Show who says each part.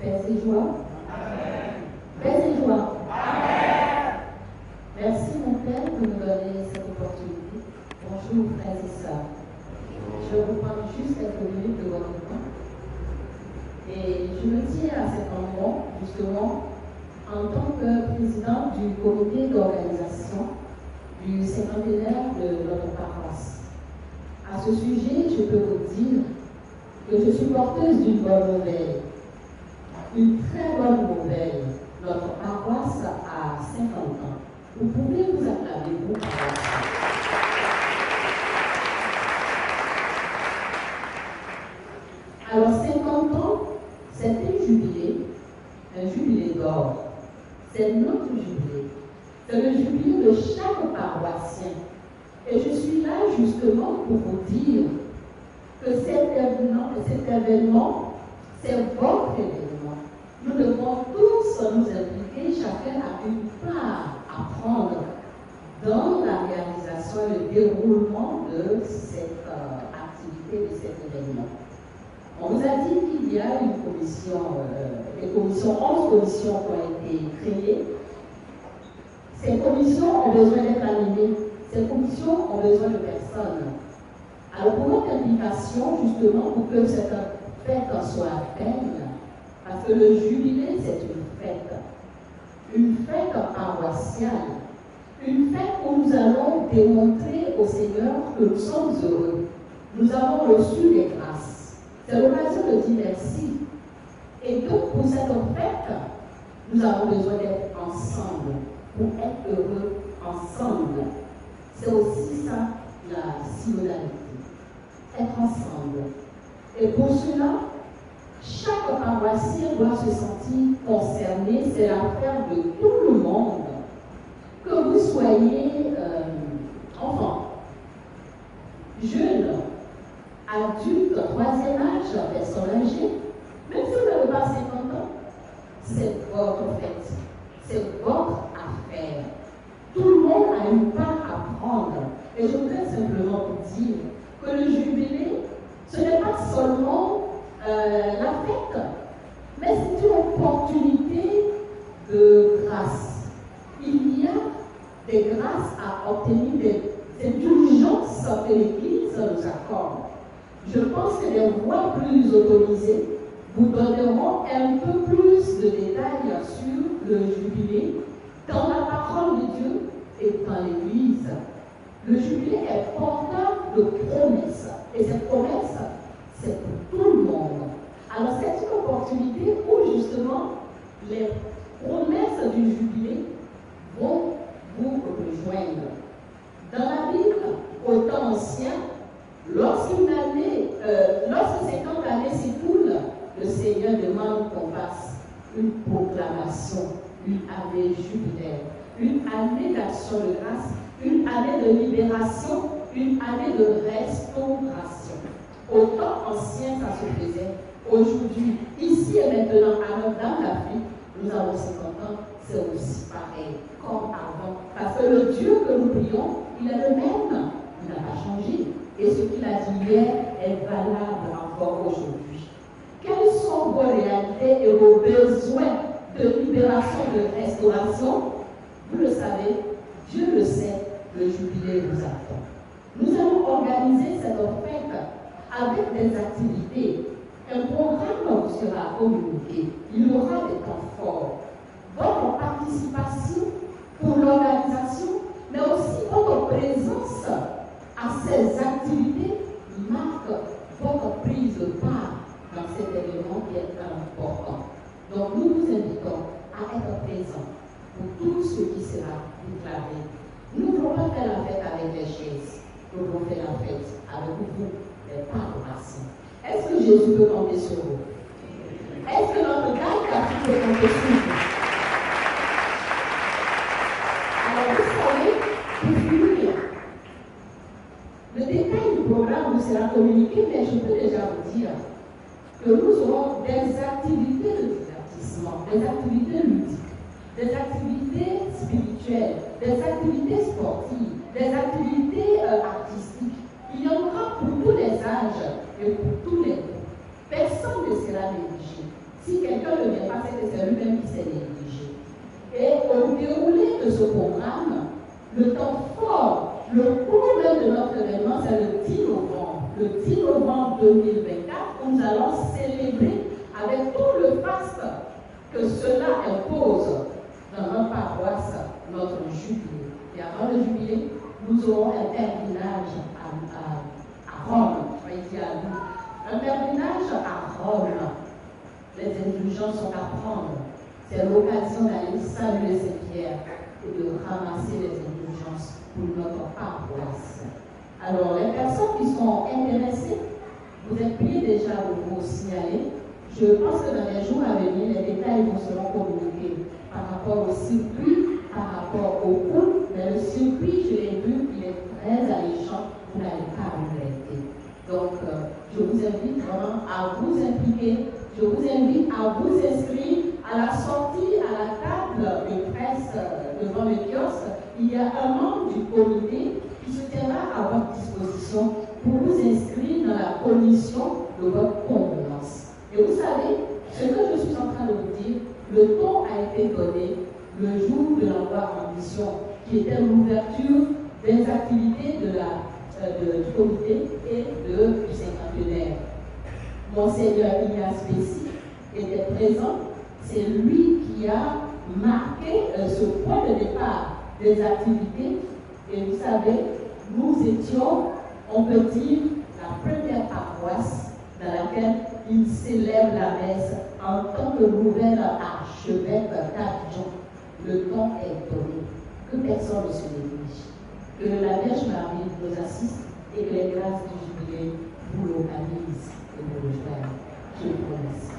Speaker 1: Paix et joie.
Speaker 2: Amen.
Speaker 1: Paix et joie.
Speaker 2: Amen.
Speaker 1: Merci mon Père de nous donner cette opportunité. Bonjour frères et sœurs. Je vais vous prendre juste quelques minutes de votre temps. Et je me tiens à cet endroit, justement, en tant que présidente du comité d'organisation du cinquantenaire de notre paroisse. À ce sujet, je peux vous dire que je suis porteuse d'une bonne nouvelle. Une très bonne nouvelle. Notre paroisse a 50 ans. Vous pouvez vous acclamer pour paroisse. Alors 50 ans, c'est un jubilé d'or. C'est notre jubilé. C'est le jubilé de chaque paroissien. Et je suis là justement pour vous dire que cet événement, c'est votre événement. Nous devons tous nous impliquer, chacun a une part à prendre dans la réalisation et le déroulement de cette activité, de cet événement. On nous a dit qu'il y a une commission, 11 commissions qui ont été créées. Ces commissions ont besoin d'être animées. Ces commissions ont besoin de personnes. Alors pour notre implication, justement, pour que cette fête soit belle, parce que le jubilé, c'est une fête paroissiale, une fête où nous allons démontrer au Seigneur que nous sommes heureux. Nous avons reçu des grâces. C'est l'occasion de dire merci. Et donc, pour cette fête, nous avons besoin d'être ensemble, pour être heureux ensemble. C'est aussi ça, la synodalité. Être ensemble. Et pour cela, chaque paroissien doit se sentir concerné. C'est l'affaire de tout le monde. Que vous soyez enfant, jeune, adulte, troisième âge, personne âgée, même si vous n'avez pas 50 ans, c'est votre fête. C'est votre affaire. Tout le monde a une part à prendre. Et je voudrais simplement vous dire que le jubilé, ce n'est pas seulement la fête, mais c'est une opportunité de grâce. Il y a des grâces à obtenir, des indulgences que l'Église nous accorde. Je pense que les voix plus autorisées vous donneront un peu plus de détails sur le jubilé dans la parole de Dieu et dans l'Église. Le jubilé est porteur de promesses. Et cette promesse, c'est pour tout le monde. Alors c'est une opportunité où justement les promesses du jubilé vont vous rejoindre. Dans la Bible, au temps ancien, lorsque 50 années s'écoulent, le Seigneur demande qu'on fasse une proclamation, une année jubilaire, une année d'action de grâce, une année de libération, une année de restauration. Au temps ancien, ça se faisait. Aujourd'hui, ici et maintenant, alors dans l'Afrique, nous avons 50 ans, c'est aussi pareil, comme avant. Parce que le Dieu que nous prions, il est le même, il n'a pas changé. Et ce qu'il a dit hier est valable encore aujourd'hui. Quelles sont vos réalités et vos besoins de libération, de restauration? Vous le savez, Dieu le sait, le jubilé vous attend. Nous allons organiser cette fête avec des activités. Un programme vous sera communiqué. Il y aura des temps forts. Votre participation pour l'organisation, mais aussi votre présence à ces activités marque votre prise de part dans cet événement qui est important. Donc nous vous invitons à être présents pour tout ce qui sera déclaré. Nous ne voulons pas faire la fête avec les chaises. Nous voulons faire la fête avec vous, les paroissiens. Est-ce que Jésus peut compter sur vous? Est-ce que notre Galgatie peut compter sur vous? Alors vous savez, pour finir, le détail du programme vous sera communiqué, mais je peux déjà vous dire que nous aurons des activités de divertissement, des activités ludiques, des activités spirituelles, des activités sportives, des activités artistiques. Il y en aura pour tous les âges et pour tous les groupes. Personne ne sera négligé. Si quelqu'un ne vient que c'est lui-même qui s'est négligé. Et au déroulé de ce programme, le temps fort, le cours de notre événement, c'est le 10 novembre. Le 10 novembre 2024, où nous allons célébrer avec tout le faste que cela impose dans notre paroisse, notre jubilé. Et avant le jubilé, nous aurons un pèlerinage à Rome. Un pèlerinage à Rome. Les indulgences sont à prendre. C'est l'occasion d'aller saluer Saint-Pierre et de ramasser les indulgences pour notre paroisse. Alors, les personnes qui sont intéressées, vous êtes priés déjà de vous signaler. Je pense que dans les jours à venir, les détails vous seront communiqués par rapport au circuit, par rapport au coût. Mais le circuit, je l'ai vu, il est très alléchant, vous n'allez pas regretter. Donc, je vous invite vraiment à vous impliquer. Je vous invite à vous inscrire à la sortie, à la table de presse devant le kiosque. Il y a un membre du comité qui se tiendra à votre disposition pour vous inscrire dans la commission de votre convenance. Et vous savez, ce que je suis en train de vous dire, le ton a été donné le jour de l'envoi en mission, qui était l'ouverture des activités du comité et du cinquantenaire. Monseigneur Ignace Bessi était présent, c'est lui qui a marqué ce point de départ des activités. Et vous savez, nous étions, on peut dire, la première paroisse dans laquelle il célèbre la messe en tant que nouvel archevêque d'Abidjan. Le temps est donné, que personne ne se néglige. Que la Vierge Marie nous assiste et que les grâces du jubilé vous l'organisent et vous le fassent. Je vous remercie.